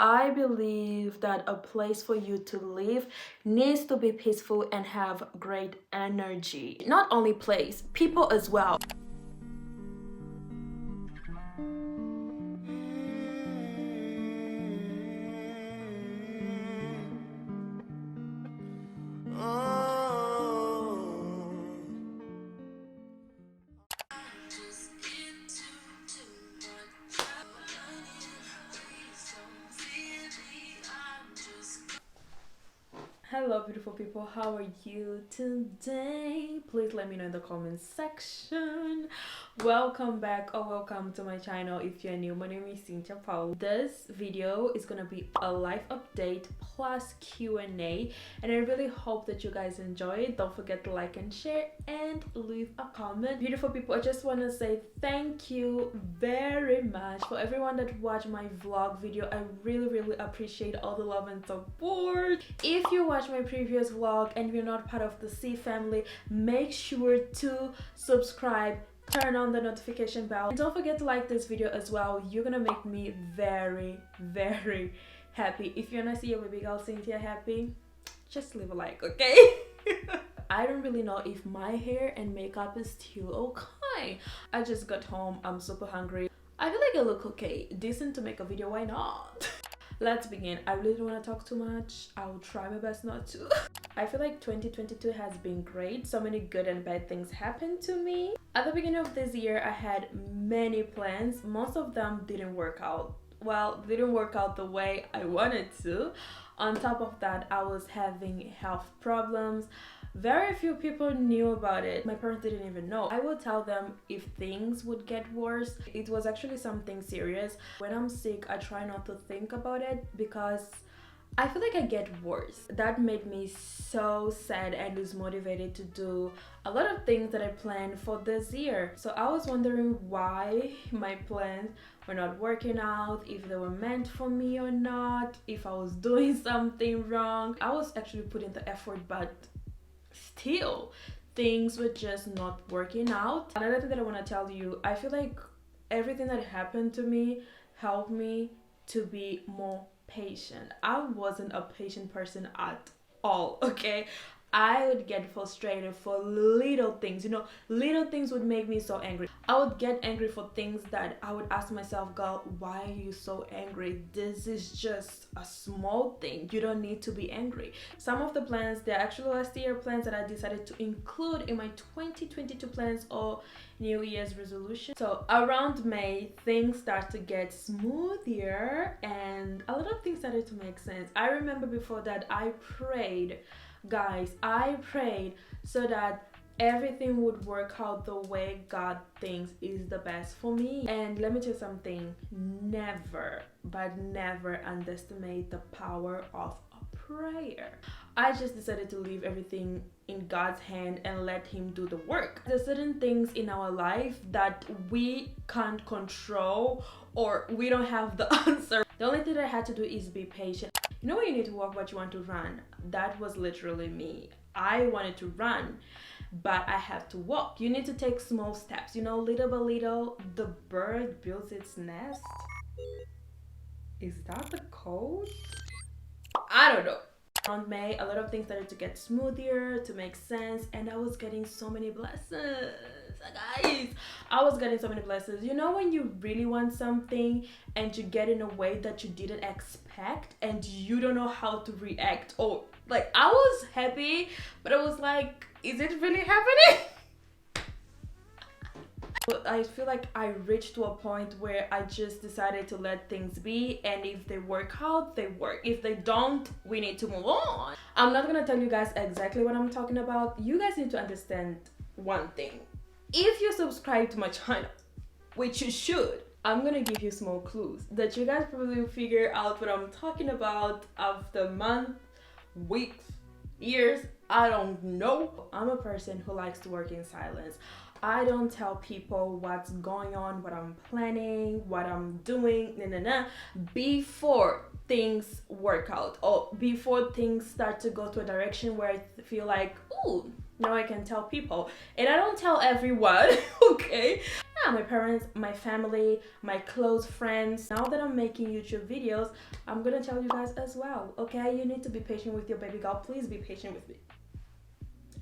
I believe that a place for you to live needs to be peaceful and have great energy. Not only place, people as well. Hello beautiful people, how are you today? Please let me know in the comment section. Welcome back or welcome to my channel. If you're new, my name is Cynthia Paulo. This video is gonna be a life update plus Q&A, and I really hope that you guys enjoy it. Don't forget to like and share and leave a comment. Beautiful people, I just want to say thank you very much for everyone that watched my vlog video. I really appreciate all the love and support. If you watched my previous vlog and you're not part of the C family, make sure to subscribe, turn on the notification bell, and don't forget to like this video as well. You're gonna make me very happy. If you wanna see your baby girl Cynthia happy, just leave a like, okay? I don't really know if my hair and makeup is still okay. I just got home, I'm super hungry. I feel like I look okay, decent to make a video, why not? Let's begin. I really don't want to talk too much. I'll try my best not to. I feel like 2022 has been great. So many good and bad things happened to me. At the beginning of this year, I had many plans. Most of them didn't work out. Well, didn't work out the way I wanted to. On top of that, I was having health problems. Very few people knew about it. My parents didn't even know. I would tell them if things would get worse. It was actually something serious. When I'm sick, I try not to think about it because I feel like I get worse. That made me so sad and dismotivated to do a lot of things that I planned for this year. So I was wondering why my plans were not working out, if they were meant for me or not, if I was doing something wrong. I was actually putting the effort, but still things were just not working out. Another thing that I want to tell you, I feel like everything that happened to me helped me to be more patient. I wasn't a patient person at all, okay? I would get frustrated for little things, little things would make me so angry. I would get angry for things that I would ask myself, girl, why are you so angry? This is just a small thing. You don't need to be angry. Some of the plans, they're actually last year plans that I decided to include in my 2022 plans or New Year's resolution. So around May, things start to get smoother and a lot of things started to make sense. I remember before that I prayed, guys, I prayed so that everything would work out the way God thinks is the best for me. And let me tell you something, never underestimate the power of a prayer. I just decided to leave everything in God's hand and let him do the work. There's certain things in our life that we can't control or we don't have the answer. The only thing that I had to do is be patient. You know when you need to walk but you want to run? That was literally me. I wanted to run, but I have to walk. You need to take small steps. Little by little, the bird builds its nest. Is that the code? I don't know. Around May, a lot of things started to get smoother, to make sense, and I was getting so many blessings. Guys, I was getting so many blessings. When you really want something and you get in a way that you didn't expect and you don't know how to react, or like I was happy, but I was like, is it really happening? I feel like I reached to a point where I just decided to let things be, and if they work out, they work. If they don't, we need to move on. I'm not gonna tell you guys exactly what I'm talking about. You guys need to understand one thing. If you subscribe to my channel, which you should, I'm gonna give you small clues that you guys probably will figure out what I'm talking about after months, weeks, years, I don't know. I'm a person who likes to work in silence. I don't tell people what's going on, what I'm planning, what I'm doing, before things work out or before things start to go to a direction where I feel like, ooh, now I can tell people. And I don't tell everyone, okay? yeah, my parents, my family, my close friends. Now that I'm making YouTube videos, I'm gonna tell you guys as well, okay? You need to be patient with your baby girl. Please be patient with me,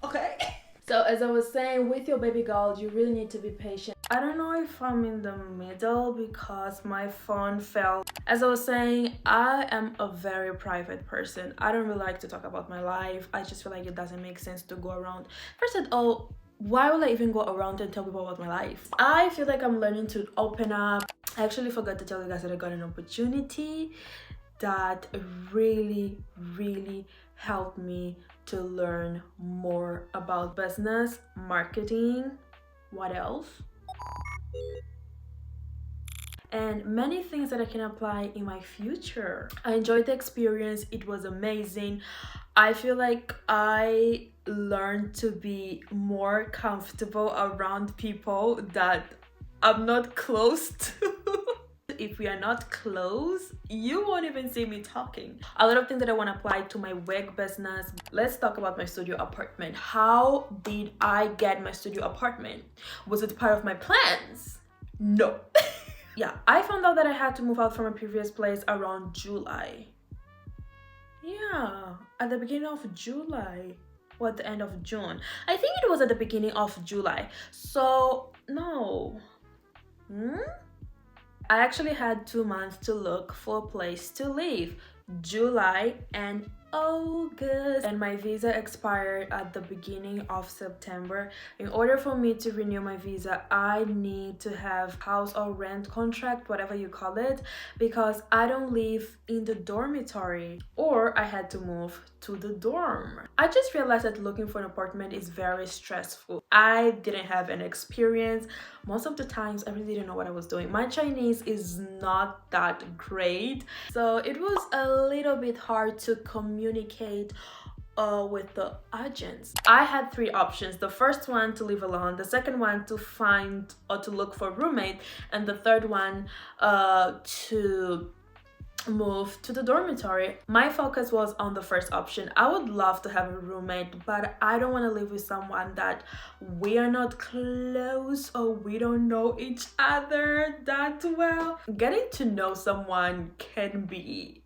okay? So as I was saying, with your baby girl, you really need to be patient. I don't know if I'm in the middle because my phone fell. As I was saying, I am a very private person. I don't really like to talk about my life. I just feel like it doesn't make sense to go around. First of all, why will I even go around and tell people about my life? I feel like I'm learning to open up. I actually forgot to tell you guys that I got an opportunity that really helped me to learn more about business, marketing, what else? And many things that I can apply in my future. I enjoyed the experience. It was amazing. I feel like I learned to be more comfortable around people that I'm not close to. If we are not close, you won't even see me talking. A lot of things that I want to apply to my wig business. Let's talk about my studio apartment. How did I get my studio apartment? Was it part of my plans? No. Yeah, I found out that I had to move out from a previous place around July. Yeah, at the beginning of July or at the end of June. I think it was at the beginning of July. So, no. I actually had 2 months to look for a place to live. July and August, and my visa expired at the beginning of September. In order for me to renew my visa, I need to have house or rent contract, whatever you call it, because I don't live in the dormitory, or I had to move to the dorm. I just realized that looking for an apartment is very stressful. I didn't have an experience. Most of the times I really didn't know what I was doing. My Chinese is not that great, so it was a little bit hard to communicate with the agents. I had 3 options. The first one to live alone, the second one to find or to look for a roommate, and the third one to move to the dormitory. My focus was on the first option. I would love to have a roommate, but I don't want to live with someone that we are not close or we don't know each other that well. Getting to know someone can be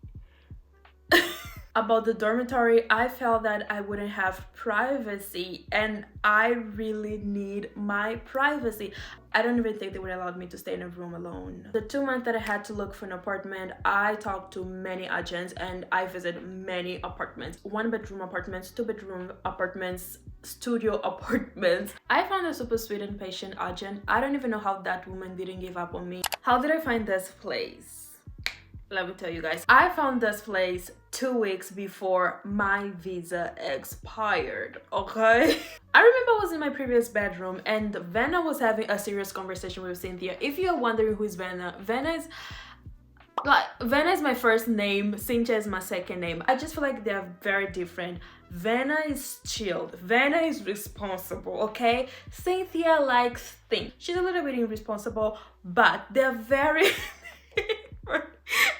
about the dormitory. I felt that I wouldn't have privacy, and I really need my privacy. I don't even think they would allow me to stay in a room alone. The 2 months that I had to look for an apartment, I talked to many agents and I visited many apartments. 1-bedroom apartments, 2-bedroom apartments, studio apartments. I found a super sweet and patient agent. I don't even know how that woman didn't give up on me. How did I find this place? Let me tell you guys. I found this place 2 weeks before my visa expired, okay? I remember I was in my previous bedroom and Vanna was having a serious conversation with Cynthia. If you're wondering who is Vanna, Vanna is my first name, Cynthia is my second name. I just feel like they're very different. Vanna is chilled, Vanna is responsible, okay? Cynthia likes things. She's a little bit irresponsible, but they're very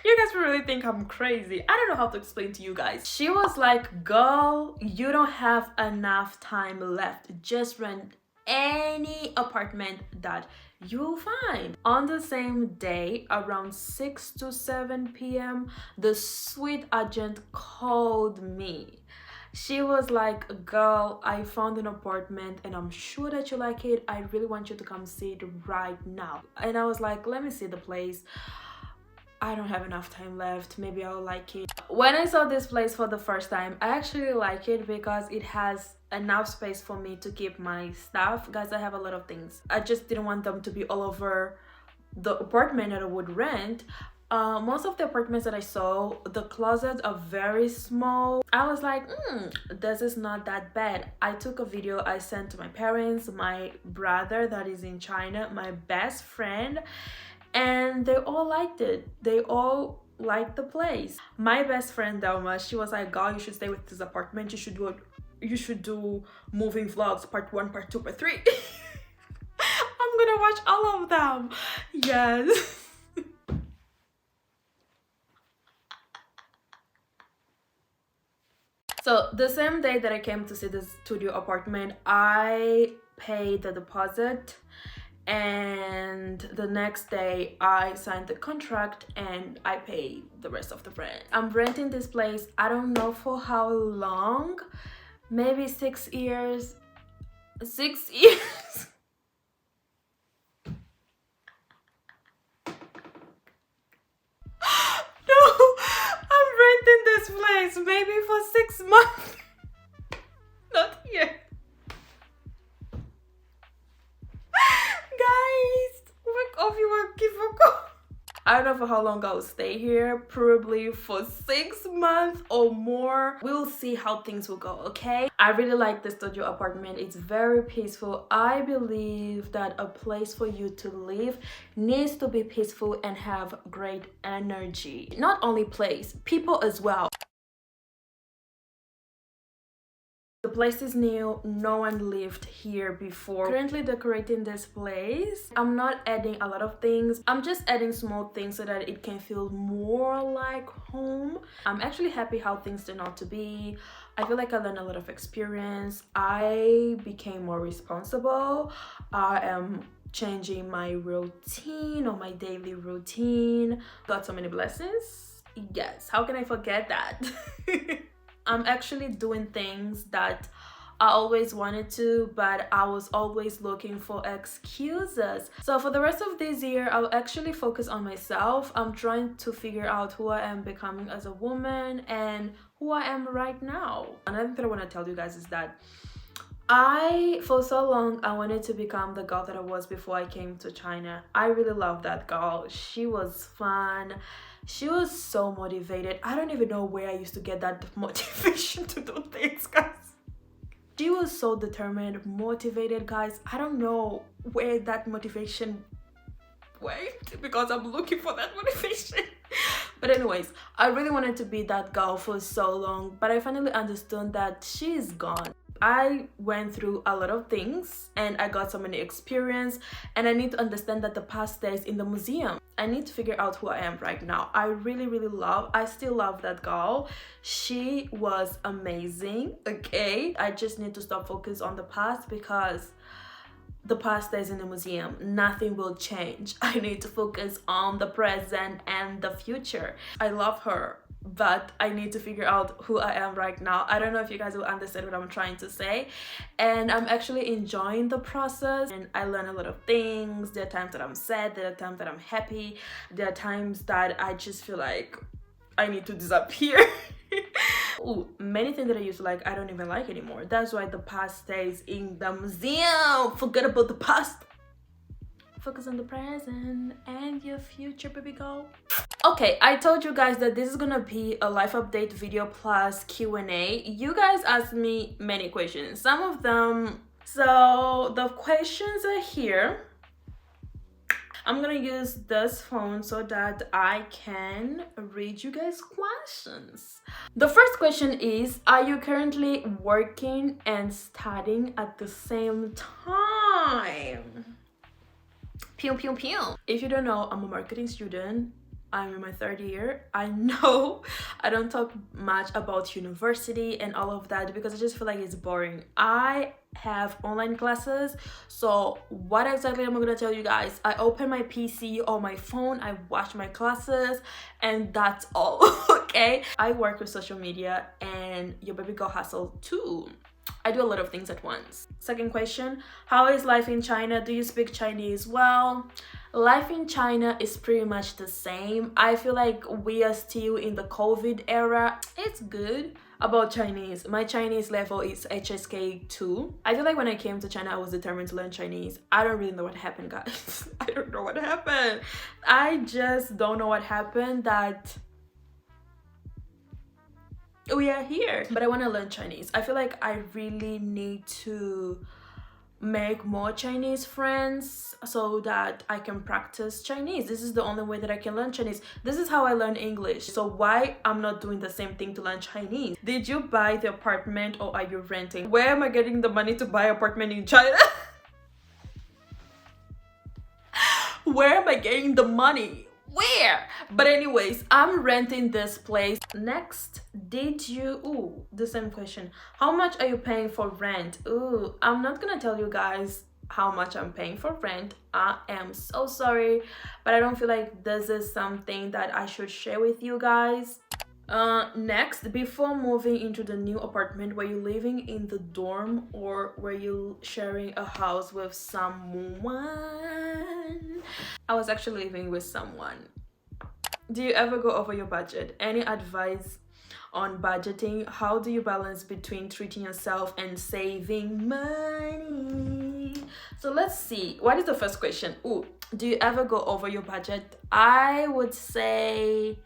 you guys will really think I'm crazy. I don't know how to explain to you guys. She was like, girl, you don't have enough time left. Just rent any apartment that you'll find. On the same day, around 6 to 7 p.m., the sweet agent called me. She was like, girl, I found an apartment and I'm sure that you like it. I really want you to come see it right now. And I was like, let me see the place. I don't have enough time left. Maybe I'll like it. When I saw this place for the first time, I actually like it because it has enough space for me to keep my stuff. Guys, I have a lot of things. I just didn't want them to be all over the apartment that I would rent. Most of the apartments that I saw, the closets are very small. I was like, this is not that bad. I took a video I sent to my parents, my brother that is in China, my best friend, and they all liked it. They all liked the place. My best friend Delma, she was like, girl, you should stay with this apartment. You should do moving vlogs, part 1, part 2, part 3. I'm gonna watch all of them. Yes. So the same day that I came to see this studio apartment, I paid the deposit and the next day I signed the contract and I pay the rest of the rent. I'm renting this place, I don't know for how long, maybe 6 years. 6 years. No, I'm renting this place maybe for 6 months. Not here. Guys, work off your work, I don't know for how long I'll stay here, probably for 6 months or more. We'll see how things will go, okay? I really like the studio apartment. It's very peaceful. I believe that a place for you to live needs to be peaceful and have great energy. Not only place, people as well. The place is new, no one lived here before. Currently decorating this place. I'm not adding a lot of things, I'm just adding small things so that it can feel more like home. I'm actually happy how things turned out to be. I feel like I learned a lot of experience. I became more responsible. I am changing my routine or my daily routine. Got so many blessings. Yes, how can I forget that? I'm actually doing things that I always wanted to, but I was always looking for excuses. So for the rest of this year, I'll actually focus on myself. I'm trying to figure out who I am becoming as a woman and who I am right now. Another thing I want to tell you guys is that for so long, I wanted to become the girl that I was before I came to China. I really love that girl. She was fun. She was so motivated. I don't even know where I used to get that motivation to do things, guys. She was so determined, motivated, guys. I don't know where that motivation went because I'm looking for that motivation. But anyways, I really wanted to be that girl for so long, but I finally understood that she's gone. I went through a lot of things and I got so many experience, and I need to understand that the past stays in the museum. I need to figure out who I am right now. I still love that girl. She was amazing, okay? I just need to stop focus on the past because the past stays in the museum. Nothing will change. I need to focus on the present and the future. I love her, but I need to figure out who I am right now. I don't know if you guys will understand what I'm trying to say, and I'm actually enjoying the process, and I learn a lot of things. There are times that I'm sad, there are times that I'm happy, there are times that I just feel like I need to disappear. Ooh, many things that I used to like, I don't even like anymore. That's why the past stays in the museum. Forget about the past. Focus on the present and your future, baby girl. Okay, I told you guys that this is gonna be a life update video plus Q&A. You guys asked me many questions, some of them. So the questions are here. I'm gonna use this phone so that I can read you guys questions. The first question is, are you currently working and studying at the same time? Pew pew pew. If you don't know, I'm a marketing student. I'm in my 3rd year. I know I don't talk much about university and all of that because I just feel like it's boring. I have online classes, so what exactly am I gonna tell you guys? I open my PC or my phone, I watch my classes, and that's all. Okay, I work with social media and your baby girl hustle too. I do a lot of things at once. Second question, how is life in China? Do you speak Chinese well? Life in China is pretty much the same. I feel like we are still in the COVID era. It's good. About Chinese, my Chinese level is HSK 2. I feel like when I came to China, I was determined to learn Chinese. I don't really know what happened, guys. I don't know what happened. I just don't know what happened that we are here. But I want to learn Chinese. I feel like I really need to make more Chinese friends so that I can practice Chinese. This is the only way that I can learn Chinese. This is how I learn English. So why I'm not doing the same thing to learn Chinese? Did you buy the apartment or are you renting? Where am I getting the money to buy apartment in China? Where am I getting the money? Where? But anyways, I'm renting this place. Next, the same question. How much are you paying for rent? I'm not gonna tell you guys how much I'm paying for rent. I am so sorry, but I don't feel like this is something that I should share with you guys. Next, before moving into the new apartment, were you living in the dorm or were you sharing a house with someone? I was actually living with someone. Do you ever go over your budget? Any advice on budgeting? How do you balance between treating yourself and saving money? So let's see. What is the first question? Ooh, do you ever go over your budget? I would say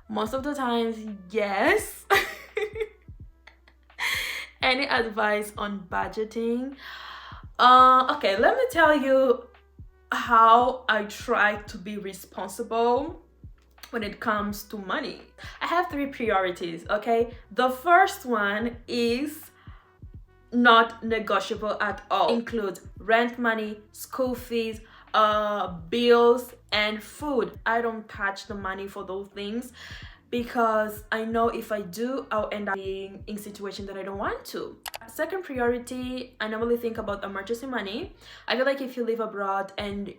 most of the times, yes. Any advice on budgeting? Okay, let me tell you how I try to be responsible when it comes to money. I have 3 priorities, okay? The first one is not negotiable at all. Includes rent money, school fees, bills, and food. I don't touch the money for those things because I know if I do, I'll end up being in situations that I don't want to. Second priority, I normally think about emergency money. I feel like if you live abroad and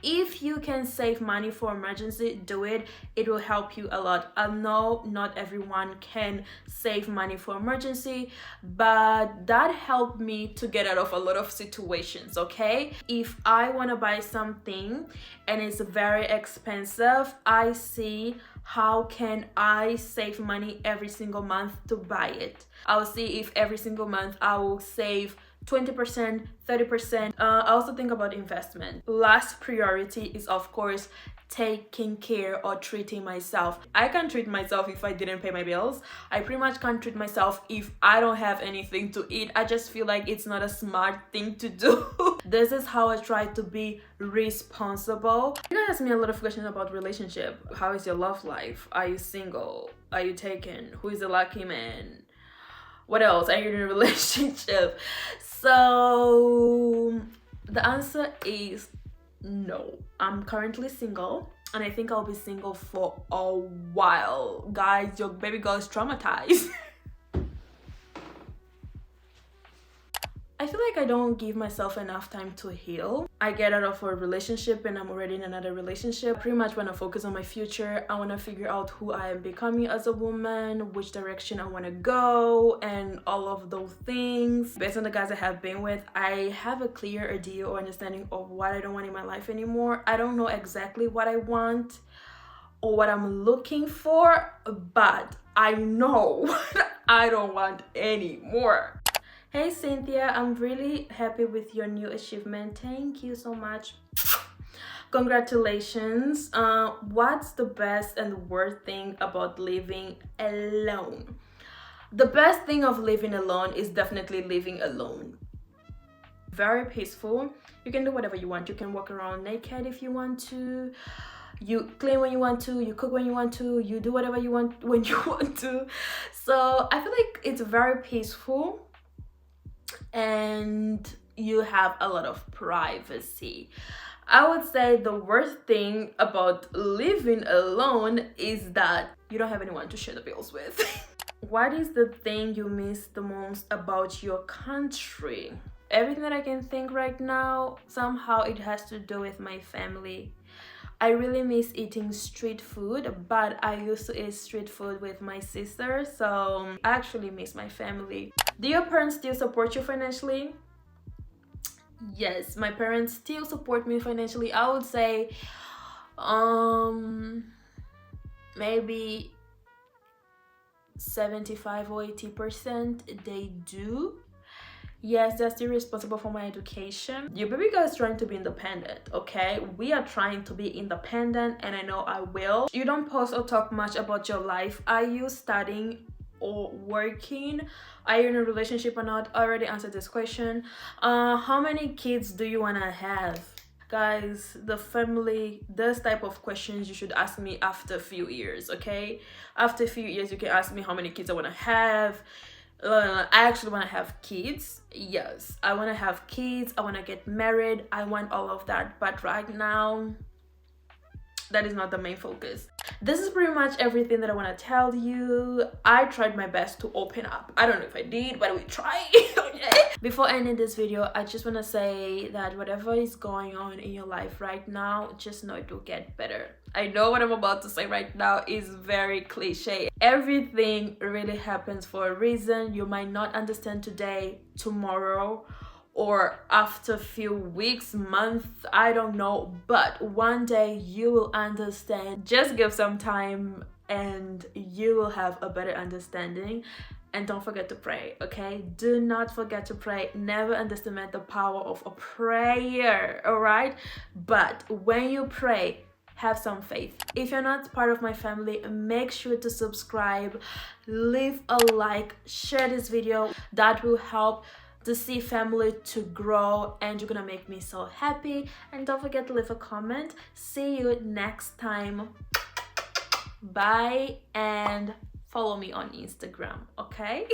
if you can save money for emergency, do it. It will help you a lot. I know not everyone can save money for emergency, but that helped me to get out of a lot of situations, okay? If I want to buy something and it's very expensive, I see how can I save money every single month to buy it. I'll see if every single month I will save 20%, 30%. I also think about investment. Last priority is, of course, taking care or treating myself. I can't treat myself if I didn't pay my bills. I pretty much can't treat myself if I don't have anything to eat. I just feel like it's not a smart thing to do. This is how I try to be responsible. You guys ask me a lot of questions about relationship. How is your love life? Are you single? Are you taken? Who is the lucky man? What else? Are you in a relationship? So the answer is no. I'm currently single and I think I'll be single for a while. Guys, your baby girl is traumatized. I feel like I don't give myself enough time to heal. I get out of a relationship and I'm already in another relationship. Pretty much want to focus on my future. I want to figure out who I am becoming as a woman, which direction I want to go, and all of those things. Based on the guys I have been with, I have a clear idea or understanding of what I don't want in my life anymore. I don't know exactly what I want or what I'm looking for, but I know what I don't want anymore. Hey Cynthia, I'm really happy with your new achievement. Thank you so much. Congratulations. What's the best and worst thing about living alone? The best thing of living alone is definitely living alone. Very peaceful. You can do whatever you want. You can walk around naked if you want to. You clean when you want to, you cook when you want to, you do whatever you want when you want to. So I feel like it's very peaceful and you have a lot of privacy. I would say the worst thing about living alone is that you don't have anyone to share the bills with. What is the thing you miss the most about your country? Everything that I can think right now, somehow it has to do with my family. I really miss eating street food, but I used to eat street food with my sister, so I actually miss my family. Do your parents still support you financially? Yes, my parents still support me financially. I would say maybe 75 or 80% they do. Yes, they're still responsible for my education. Your baby girl is trying to be independent, okay? We are trying to be independent and I know I will. You don't post or talk much about your life. Are you studying or working? Are you in a relationship or not? I already answered this question. How many kids do you want to have? Guys, the family, this type of questions you should ask me after a few years, okay? After a few years, you can ask me how many kids I want to have. I actually want to have kids. Yes, I want to have kids. I want to get married. I want all of that. But right now, that is not the main focus. This is pretty much everything that I want to tell you. I tried my best to open up. I don't know if I did, but we tried. Okay. Before ending this video, I just want to say that whatever is going on in your life right now, just know it will get better. I know what I'm about to say right now is very cliche. Everything really happens for a reason. You might not understand today, tomorrow, or after a few weeks, months, I don't know, but one day you will understand. Just give some time and you will have a better understanding. And don't forget to pray, okay? Do not forget to pray. Never underestimate the power of a prayer, all right? But when you pray, have some faith. If you're not part of my family, make sure to subscribe, leave a like, share this video. That will help to see family to grow, and you're gonna make me so happy. And don't forget to leave a comment. See you next time. Bye, and follow me on Instagram, okay?